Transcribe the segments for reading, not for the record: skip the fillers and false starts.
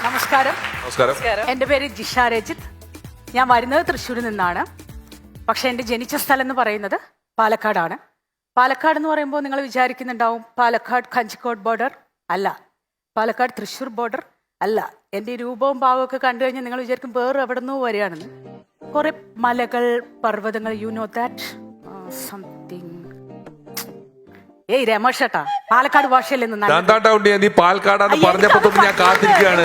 നമസ്കാരം. നമസ്കാരം. എൻ്റെ പേര് ജിഷ രജിത്ത്. ഞാൻ വരുന്നത് തൃശ്ശൂരിൽ നിന്നാണ്. പക്ഷെ എൻ്റെ ജനിച്ച സ്ഥലം എന്ന് പറയുന്നത് പാലക്കാടാണ്. പാലക്കാട് എന്ന് പറയുമ്പോൾ നിങ്ങൾ വിചാരിക്കുന്നുണ്ടാവും പാലക്കാട് കഞ്ചിക്കോട് ബോർഡർ അല്ല, പാലക്കാട് തൃശ്ശൂർ ബോർഡർ അല്ല. എൻ്റെ രൂപവും ഭാവവും ഒക്കെ കണ്ടു കഴിഞ്ഞാൽ നിങ്ങൾ വിചാരിക്കും വേറെ എവിടെ നിന്നോ വരികയാണെന്ന്. കുറെ മലകൾ, പർവ്വതങ്ങൾ, യു നോ ദാറ്റ് സംതിങ്. ഏയ് രമേഷേട്ടാ, പാലക്കാട് ഭാഷയല്ലേ നീ പാലക്കാടാന്ന് പറഞ്ഞപ്പോ തൊട്ട് ഞാൻ കാത്തിരിക്കുകയാണ്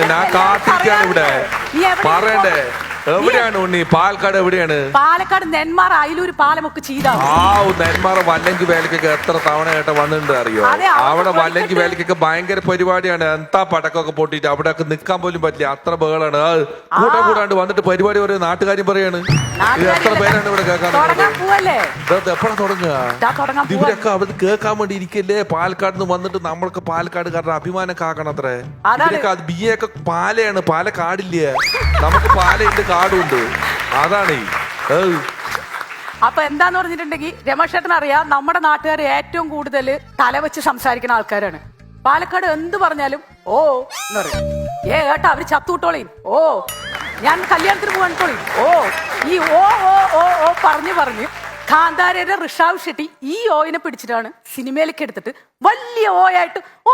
ഇവിടെ. പറയണ്ടേ എവിടെയാണ് ഉണ്ണി? പാലക്കാട് എവിടെയാണ്? പാലക്കാട് നെന്മാറ അയിലൂർ പാലമൊക്കെ ചെയ്താ. നെന്മാറ വല്ലങ്കി വേലക്കൊക്കെ എത്ര തവണ കേട്ട വന്നിട്ടുണ്ട് അറിയോ? അവിടെ വല്ലങ്കി വേലക്കൊക്കെ ഭയങ്കര പരിപാടിയാണ്. എന്താ പടക്കമൊക്കെ പൊട്ടിട്ട് അവിടെയൊക്കെ നിക്കാൻ പോലും പറ്റില്ല, അത്ര ബഹളാണ്. കൂടാണ്ട് വന്നിട്ട് പരിപാടി പറയും, നാട്ടുകാര്യം പറയാണ്. എത്ര പേരാണ് ഇവിടെ കേൾക്കാൻ? എപ്പോഴാ തുടങ്ങുക? ഇവരൊക്കെ അവിടെ കേൾക്കാൻ വേണ്ടി ഇരിക്കല്ലേ? പാലക്കാട് നിന്ന് വന്നിട്ട് നമ്മൾക്ക് പാലക്കാടുകാരുടെ അഭിമാനം കാക്കണം അത്രേ. ഇവരൊക്കെ ബിയൊക്കെ പാലയാണ്, പാലക്കാടില്ല. നമുക്ക് പാലയുണ്ട്, കാടുണ്ട്. അതാണ്. അപ്പൊ എന്താന്ന് പറഞ്ഞിട്ടുണ്ടെങ്കിൽ രമേശേട്ടൻ അറിയാം, നമ്മുടെ നാട്ടുകാർ ഏറ്റവും കൂടുതൽ തല വെച്ച് സംസാരിക്കുന്ന ആൾക്കാരാണ്. പാലക്കാട് എന്ത് പറഞ്ഞാലും ഓ എന്ന് പറയും. ഏട്ടാ അവര് ചത്തുവിട്ടോളീൻ, ഓ ഞാൻ കല്യാണത്തിന് പോകാനിട്ടോളീൻ, ഓ ഈ ഓ ഓ ഓ ഓ പറഞ്ഞ് കാന്താരയുടെ ഋഷാവ് ഷെട്ടി ഈ ഓയിനെ പിടിച്ചിട്ടാണ് സിനിമയിലേക്ക് എടുത്തിട്ട് വലിയ ഓയായിട്ട് ഓ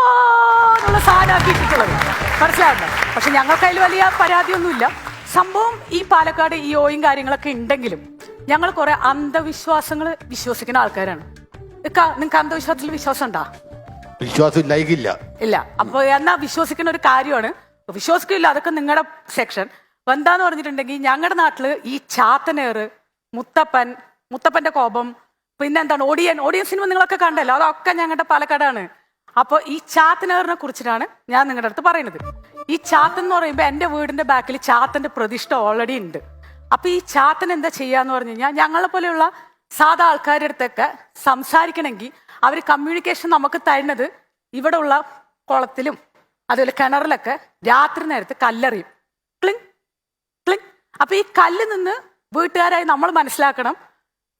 എന്നുള്ള സാധനമാക്കിയിട്ടുള്ളത്. മനസ്സിലാവുന്ന. പക്ഷെ ഞങ്ങൾക്കതിൽ വലിയ പരാതിയൊന്നുമില്ല. സംഭവം ഈ പാലക്കാട് ഈ ഓയും കാര്യങ്ങളൊക്കെ ഉണ്ടെങ്കിലും ഞങ്ങൾ കുറെ അന്ധവിശ്വാസങ്ങൾ വിശ്വസിക്കുന്ന ആൾക്കാരാണ്. നിങ്ങൾക്ക് അന്ധവിശ്വാസത്തിൽ വിശ്വാസം ഉണ്ടാ? വിശ്വാസം ഇല്ല. അപ്പൊ എന്നാ വിശ്വസിക്കുന്ന ഒരു കാര്യമാണ്. വിശ്വസിക്കില്ല, അതൊക്കെ നിങ്ങളുടെ സെക്ഷൻ. അപ്പൊ എന്താന്ന് പറഞ്ഞിട്ടുണ്ടെങ്കിൽ ഞങ്ങളുടെ നാട്ടില് ഈ ചാത്തനേറ്, മുത്തപ്പന്റെ കോപം, പിന്നെന്താണ് ഓടിയൻ സിനിമ നിങ്ങളൊക്കെ കണ്ടല്ലോ, അതൊക്കെ ഞങ്ങളുടെ പാലക്കാടാണ്. അപ്പൊ ഈ ചാത്തനേറിനെ കുറിച്ചിട്ടാണ് ഞാൻ നിങ്ങളുടെ അടുത്ത് പറയുന്നത്. ഈ ചാത്തൻ എന്ന് പറയുമ്പോൾ എൻ്റെ വീടിന്റെ ബാക്കിൽ ചാത്തന്റെ പ്രതിഷ്ഠ ഓൾറെഡി ഉണ്ട്. അപ്പൊ ഈ ചാത്തൻ എന്താ ചെയ്യാന്ന് പറഞ്ഞു കഴിഞ്ഞാൽ, ഞങ്ങളെ പോലെയുള്ള സാധാ ആൾക്കാരുടെ അടുത്തൊക്കെ സംസാരിക്കണമെങ്കിൽ അവർ കമ്മ്യൂണിക്കേഷൻ നമുക്ക് തരുന്നത് ഇവിടെ ഉള്ള കുളത്തിലും അതുപോലെ കിണറിലൊക്കെ രാത്രി നേരത്ത് കല്ലെറിയും, ക്ലിങ് ക്ലിങ്. അപ്പൊ ഈ കല്ല് നിന്ന് വീട്ടുകാരായി നമ്മൾ മനസ്സിലാക്കണം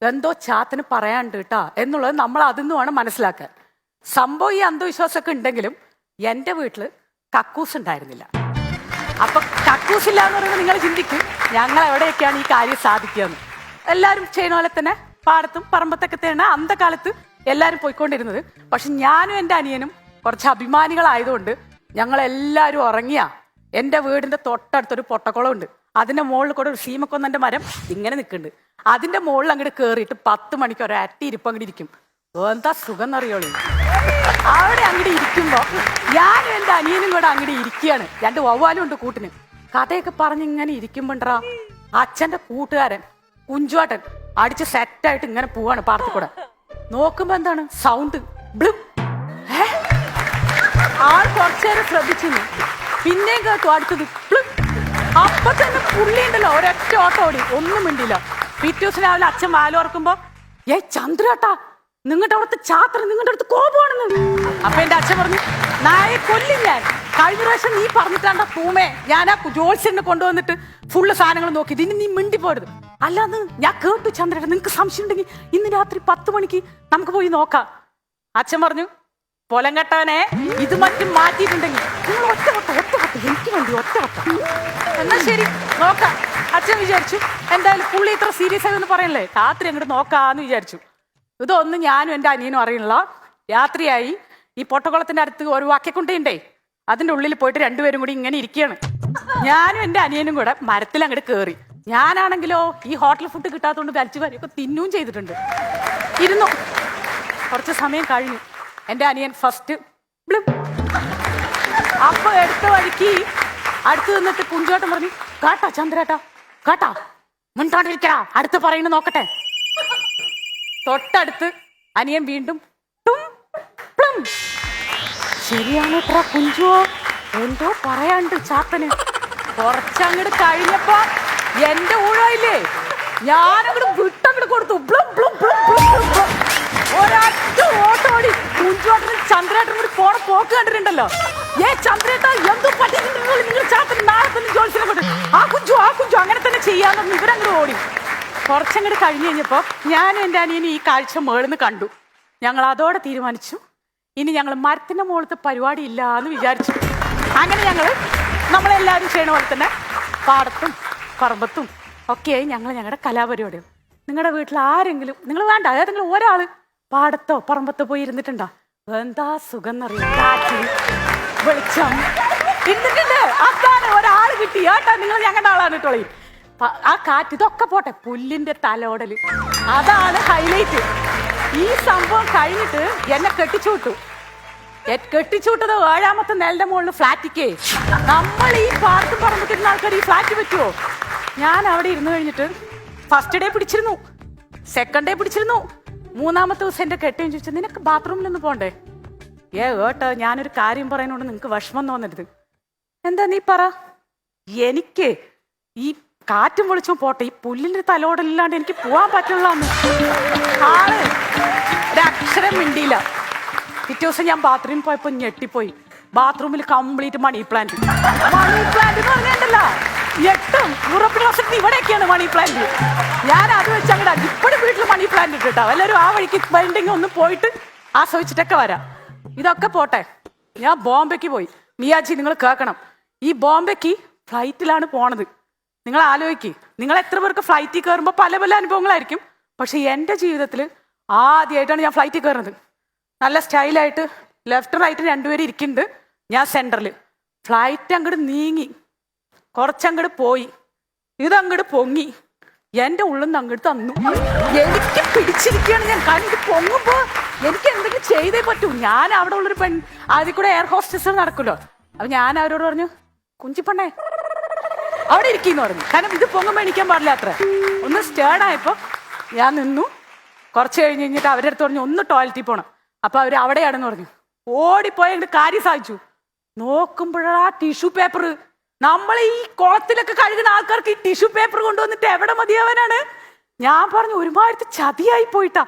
എന്തോ ചാത്തന് പറയാണ്ട് കേട്ടാ എന്നുള്ളത് നമ്മൾ അതിൽ നിന്ന് വേണം മനസ്സിലാക്കാൻ. സംഭവം ഈ അന്ധവിശ്വാസമൊക്കെ ഉണ്ടെങ്കിലും എൻ്റെ വീട്ടില് കക്കൂസ് ഉണ്ടായിരുന്നില്ല. അപ്പൊ കക്കൂസ് ഇല്ല എന്ന് പറയുമ്പോൾ നിങ്ങൾ ചിന്തിക്കും ഞങ്ങൾ എവിടെയൊക്കെയാണ് ഈ കാര്യം സാധിക്കുകയെന്ന്. എല്ലാവരും ചെയ്യുന്ന പോലെ തന്നെ പാടത്തും പറമ്പത്തൊക്കെ തന്നെ അന്ധകാലത്ത് എല്ലാവരും പോയിക്കൊണ്ടിരുന്നത്. പക്ഷെ ഞാനും എൻ്റെ അനിയനും കുറച്ച് അഭിമാനികളായതുകൊണ്ട് ഞങ്ങളെല്ലാവരും ഉറങ്ങിയ എൻ്റെ വീടിന്റെ തൊട്ടടുത്തൊരു പൊട്ടക്കുളം ഉണ്ട്. അതിന്റെ മുകളിൽ കൂടെ ഒരു സീമക്കൊന്നന്റെ മരം ഇങ്ങനെ നിൽക്കുന്നുണ്ട്. അതിന്റെ മുകളിൽ അങ്ങോട്ട് കയറിയിട്ട് 10 മണിക്ക് ഒരട്ടി ഇരിപ്പ് അങ്ങോട്ട് ഇരിക്കും. എന്താ സുഖം എന്നറിയോളൂ. അവിടെ അങ്ങോട്ട് ഇരിക്കുമ്പോ ഞാനും എൻ്റെ അനിയനും കൂടെ അങ്ങോട്ട് ഇരിക്കുകയാണ്. 2 വവ്വാലും ഉണ്ട് കൂട്ടിന്. കഥയൊക്കെ പറഞ്ഞ് ഇങ്ങനെ ഇരിക്കുമ്പോണ്ടാ അച്ഛന്റെ കൂട്ടുകാരൻ കുഞ്ചുവാട്ടൻ അടിച്ച് സെറ്റായിട്ട് ഇങ്ങനെ പോവാണ് പാടത്തു കൂടെ. നോക്കുമ്പോ എന്താണ് സൗണ്ട് ബ്ലൂ. ആൾ കുറച്ചേരം ശ്രദ്ധിച്ചു, പിന്നെയും കേട്ടു അടുത്തത് ബ്ലൂ. അപ്പൊ തന്നെ പുള്ളി ഉണ്ടല്ലോ ഒരൊറ്റ ഓട്ടം ഓടി, ഒന്നും മിണ്ടില്ല. പിറ്റേ ദിവസം രാവിലെ അച്ഛൻ വാലോർക്കുമ്പോ ചന്ദ്രേട്ടാ നിങ്ങളുടെ അവിടുത്തെ ചാത്തൻ നിങ്ങളുടെ അടുത്ത് കോപമാണെന്ന്. അപ്പൊ എന്റെ അച്ഛൻ പറഞ്ഞു, നായെ കൊല്ലും ഞാൻ. കഴിഞ്ഞ പ്രാവശ്യം നീ പറഞ്ഞിട്ടാണ്ട തൂമേ ഞാൻ ആ ജോത്സ്യനെ കൊണ്ടുവന്നിട്ട് ഫുള്ള് സാധനങ്ങൾ നോക്കി, ഇനി നീ മിണ്ടി പോരുത്. അല്ലാന്ന് ഞാൻ കേട്ടു ചന്ദ്രേട്ട, നിങ്ങൾക്ക് സംശയം ഉണ്ടെങ്കിൽ ഇന്ന് രാത്രി 10 മണിക്ക് നമുക്ക് പോയി നോക്കാം. അച്ഛൻ പറഞ്ഞു, പൊലം കെട്ടവനെ ഇത് മറ്റും മാറ്റിയിട്ടുണ്ടെങ്കിൽ നിങ്ങൾ ഒറ്റ എനിക്ക് വേണ്ടി ഒറ്റ എന്നാ ശരി നോക്കാം. അച്ഛൻ വിചാരിച്ചു എന്തായാലും പുള്ളി ഇത്ര സീരിയസ് ആയി ഒന്ന് പറയല്ലേ, രാത്രി അങ്ങോട്ട് നോക്കാന്ന് വിചാരിച്ചു. ഇതൊന്നും ഞാനും എൻ്റെ അനിയനും അറിയില്ല. രാത്രിയായി. ഈ പൊട്ടക്കുളത്തിന്റെ അടുത്ത് ഒരു വാക്യക്കുണ്ടേ, അതിന്റെ ഉള്ളിൽ പോയിട്ട് 2 പേരും കൂടി ഇങ്ങനെ ഇരിക്കുകയാണ്. ഞാനും എൻ്റെ അനിയനും കൂടെ മരത്തിൽ അങ്ങോട്ട് കയറി. ഞാനാണെങ്കിലോ ഈ ഹോട്ടൽ ഫുഡ് കിട്ടാത്തതുകൊണ്ട് വലിച്ചു വാരിയൊക്കെ തിന്നുകയും ചെയ്തിട്ടുണ്ട്. ഇരുന്നു. കുറച്ച് സമയം കഴിഞ്ഞു. എൻ്റെ അനിയൻ ഫസ്റ്റ് അപ്പൊ എടുത്ത വഴിക്ക് അടുത്ത് നിന്നിട്ട് കുഞ്ചോട്ടം പറഞ്ഞു, കാട്ടാ ചന്ദ്രേട്ടാ കാട്ടാ മുൻകാണ്ടിരിക്കാ, അടുത്ത് പറയുന്നത് നോക്കട്ടെ. തൊട്ടടുത്ത് അനിയൻ വീണ്ടും ശരിയാണ് കുഞ്ചുവോ എന്തോ പറയാണ്ട് ചാത്തന്. കുറച്ചങ്ങോട്ട് കഴിഞ്ഞപ്പോ എന്റെ ഊഴയില്ലേ, ഞാനങ്ങോട്ട് വിട്ടങ്ങോട്ട് കൊടുത്തു. ഒരൊറ്റ ഓട്ടോടി കുഞ്ചുവാട്ടനും ചന്ദ്രേട്ടനും കൂടി പോണ പോക്ക് കണ്ടിട്ടുണ്ടല്ലോ. ചന്ദ്രേട്ട എന്തോ പറ്റിയിട്ടുണ്ടല്ലോ നിങ്ങൾ ചാത്തന്, നാളെ തന്നെ ജോലിസിനെ കൊണ്ട് ആ കുഞ്ചു അങ്ങനെ തന്നെ ചെയ്യാമെന്ന് ഇവരങ്ങോട്ട് ഓടി. കുറച്ചങ്ങോട്ട് കഴിഞ്ഞ് കഴിഞ്ഞപ്പോ ഞാനും എൻ്റെ അനിയനും ഈ കാഴ്ച മേളിന്ന് കണ്ടു. ഞങ്ങൾ അതോടെ തീരുമാനിച്ചു ഇനി ഞങ്ങൾ മരത്തിന്റെ മുകളിലത്തെ പരിപാടി ഇല്ല എന്ന് വിചാരിച്ചു. അങ്ങനെ നമ്മളെല്ലാം എല്ലാവരും ചെയ്യണ പോലെ തന്നെ പാടത്തും പറമ്പത്തും ഒക്കെയായി ഞങ്ങളുടെ കലാപരിപാടികൾ. നിങ്ങളുടെ വീട്ടിൽ ആരെങ്കിലും നിങ്ങൾ വേണ്ട ഏതെങ്കിലും ഒരാള് പാടത്തോ പറമ്പത്തോ പോയി ഇരുന്നിട്ടുണ്ടോ? എന്താ സുഖം എന്നറിയാം, കാറ്റ് വെളിച്ചം ഇരുന്നിട്ടുണ്ട്. അതാണ് ഒരാൾ കിട്ടി കേട്ടാ, നിങ്ങൾ ഞങ്ങളുടെ ആളാണ് കേട്ടോളി. ആ കാറ്റ് ഇതൊക്കെ പോട്ടെ, പുല്ലിന്റെ തലോടല് അതാണ് ഹൈലൈറ്റ്. ഈ സംഭവം കഴിഞ്ഞിട്ട് എന്നെ കെട്ടിച്ചുവിട്ടു. കെട്ടിച്ചുവിട്ടത് 7ാമത്തെ നിലന്റെ മുകളിൽ ഫ്ലാറ്റിക്കേ. നമ്മൾ ഈ പാർക്കും പറമ്പിട്ടിരുന്ന ആൾക്കാർ ഈ ഫ്ലാറ്റ് പറ്റുമോ? ഞാൻ അവിടെ ഇരുന്ന് കഴിഞ്ഞിട്ട് ഫസ്റ്റ് ഡേ പിടിച്ചിരുന്നു, സെക്കൻഡ് ഡേ പിടിച്ചിരുന്നു, 3ാമത്തെ ദിവസം എന്റെ കെട്ടിയും ചോദിച്ചു, നിനക്ക് ബാത്റൂമിലൊന്ന് പോണ്ടേ? ഏട്ടാ ഞാനൊരു കാര്യം പറയുന്നോണ്ട് നിനക്ക് വിഷമം തോന്നരുത്. എന്താ നീ പറ. എനിക്ക് ഈ കാറ്റും പൊളിച്ചും പോട്ടെ, ഈ പുല്ലിന്റെ തലോടലില്ലാണ്ട് എനിക്ക് പോവാൻ പറ്റുള്ള ആള് ഒരക്ഷരം മിണ്ടിയില്ല. പിറ്റേ ദിവസം ഞാൻ ബാത്റൂമിൽ പോയപ്പോ ഞെട്ടിപ്പോയി. ബാത്റൂമിൽ complete money plant. Money plant എന്ന് പറഞ്ഞിട്ടല്ല, ഞെട്ടും. യൂറോപ്യൻ വശത്ത് ഇവിടെയൊക്കെയാണ് മണി പ്ലാന്റ്. ഞാൻ അത് വെച്ച് അങ്ങോട്ട് ഇപ്പോഴും വീട്ടിൽ മണി പ്ലാന്റ് ഇട്ടിട്ടാ. എല്ലാവരും ആ വഴിക്ക് ബൈൻഡിങ് ഒന്ന് പോയിട്ട് ആസ്വദിച്ചിട്ടൊക്കെ വരാം. ഇതൊക്കെ പോട്ടെ, ഞാൻ ബോംബെക്ക് പോയി. മിയാജി നിങ്ങൾ കേൾക്കണം, ഈ ബോംബെക്ക് ഫ്ലൈറ്റിലാണ് പോണത്. നിങ്ങൾ ആലോചിക്ക്, നിങ്ങൾ എത്ര പേർക്ക് ഫ്ലൈറ്റിൽ കയറുമ്പോൾ പല പല അനുഭവങ്ങളായിരിക്കും. പക്ഷെ എൻ്റെ ജീവിതത്തിൽ ആദ്യമായിട്ടാണ് ഞാൻ ഫ്ലൈറ്റിൽ കയറുന്നത്. നല്ല സ്റ്റൈലായിട്ട് ലെഫ്റ്റ് റൈറ്റ് 2 പേര് ഇരിക്കുന്നുണ്ട്, ഞാൻ സെൻറ്ററിൽ. ഫ്ലൈറ്റ് അങ്ങോട്ട് നീങ്ങി കുറച്ചങ്ങോട്ട് പോയി, ഇതങ്ങോട്ട് പൊങ്ങി, എൻ്റെ ഉള്ളിൽ നിന്ന് അങ്ങോട്ട് തന്നു. എനിക്ക് പിടിച്ചിരിക്കുകയാണ് ഞാൻ. കാരണം ഇത് പൊങ്ങുമ്പോൾ എനിക്ക് എന്തെങ്കിലും ചെയ്തേ പറ്റൂ. ഞാൻ അവിടെ ഉള്ളൊരു അതിൽ കൂടെ എയർ ഹോസ്റ്റസ് നടക്കുമല്ലോ. അപ്പൊ ഞാൻ അവരോട് പറഞ്ഞു, കുഞ്ചിപ്പണ്ണേ അവിടെ ഇരിക്കുന്നു പറഞ്ഞു. കാരണം ഇത് പൊങ്ങുമ്പോൾ എണീക്കാൻ പാടില്ല അത്ര. ഒന്ന് സ്റ്റേർഡായപ്പോൾ ഞാൻ നിന്നു. കുറച്ച് കഴിഞ്ഞിട്ട് അവരുടെ അടുത്ത് പറഞ്ഞു ഒന്ന് ടോയ്ലറ്റിൽ പോകണം. അപ്പൊ അവർ അവിടെയാണെന്ന് പറഞ്ഞു. ഓടിപ്പോയി അങ്ങോട്ട് കാര്യം സാധിച്ചു. നോക്കുമ്പോഴാ ടിഷ്യൂ പേപ്പർ. നമ്മൾ ഈ കുളത്തിലൊക്കെ കഴുകുന്ന ആൾക്കാർക്ക് ഈ ടിഷ്യൂ പേപ്പർ കൊണ്ടുവന്നിട്ട് എവിടെ മതിയാവാനാണ്? ഞാൻ പറഞ്ഞു ഒരുമാതിരി ചതിയായി പോയിട്ടാ.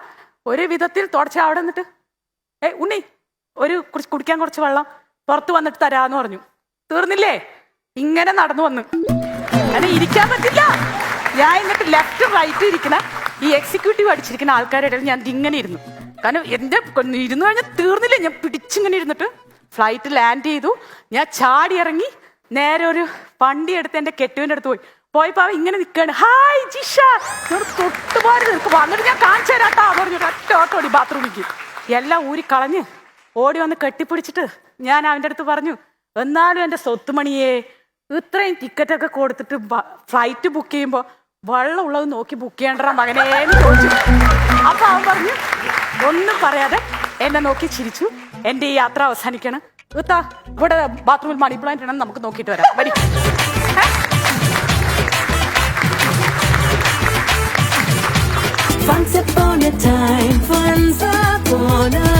ഒരു വിധത്തിൽ തുടച്ച അവിടെ നിന്നിട്ട് ഉണ്ണി ഒരു കുടിക്കാൻ കുറച്ച് വെള്ളം പുറത്ത് വന്നിട്ട് തരാന്ന് പറഞ്ഞു. തീർന്നില്ലേ? ഇങ്ങനെ നടന്നു വന്ന് അങ്ങനെ ഇരിക്കാൻ പറ്റില്ല. ഞാൻ എന്നിട്ട് ലെഫ്റ്റ് റൈറ്റ് ഇരിക്കുന്ന ഈ എക്സിക്യൂട്ടീവ് അടിച്ചിരിക്കുന്ന ആൾക്കാരുടെ ഇടയിൽ ഞാൻ ഇങ്ങനെ ഇരുന്നു. കാരണം എന്റെ ഇരുന്ന് കഴിഞ്ഞാൽ തീർന്നില്ല. ഞാൻ പിടിച്ചിങ്ങനെ ഇരുന്നിട്ട് ഫ്ലൈറ്റ് ലാൻഡ് ചെയ്തു. ഞാൻ ചാടി ഇറങ്ങി നേരെ ഒരു വണ്ടി എടുത്ത് എന്റെ കെട്ടുവിന്റെ അടുത്ത് പോയപ്പോ ഇങ്ങനെ നിൽക്കാണ്. ഹായ് ജിഷ, തൊട്ടുപാട് നിൽക്കും. വന്നിട്ട് ഞാൻ കാണിച്ചു തരാട്ടാ പറഞ്ഞു. ഒറ്റ ഓട്ടോടി ബാത്റൂമിലേക്ക് എല്ലാം ഊരി കളഞ്ഞ് ഓടി വന്ന് കെട്ടിപ്പിടിച്ചിട്ട് ഞാൻ അവൻ്റെ അടുത്ത് പറഞ്ഞു, എന്നാലും എൻ്റെ സ്വത്തുമണിയെ ഇത്രയും ടിക്കറ്റൊക്കെ കൊടുത്തിട്ട് ഫ്ലൈറ്റ് ബുക്ക് ചെയ്യുമ്പോൾ വെള്ളം ഉള്ളത് നോക്കി ബുക്ക് ചെയ്യണ്ട മകനേന്ന് ചോദിച്ചു. അപ്പൊ അവൻ പറഞ്ഞു ഒന്നും പറയാതെ എന്നെ നോക്കി ചിരിച്ചു. എൻ്റെ ഈ യാത്ര അവസാനിക്കാണ്. ഇത്താ ഇവിടെ ബാത്റൂമിൽ മണി പ്ലാന്റ് ആണെന്ന് നമുക്ക് നോക്കിയിട്ട് വരാം. വരി. Once upon a time, once upon a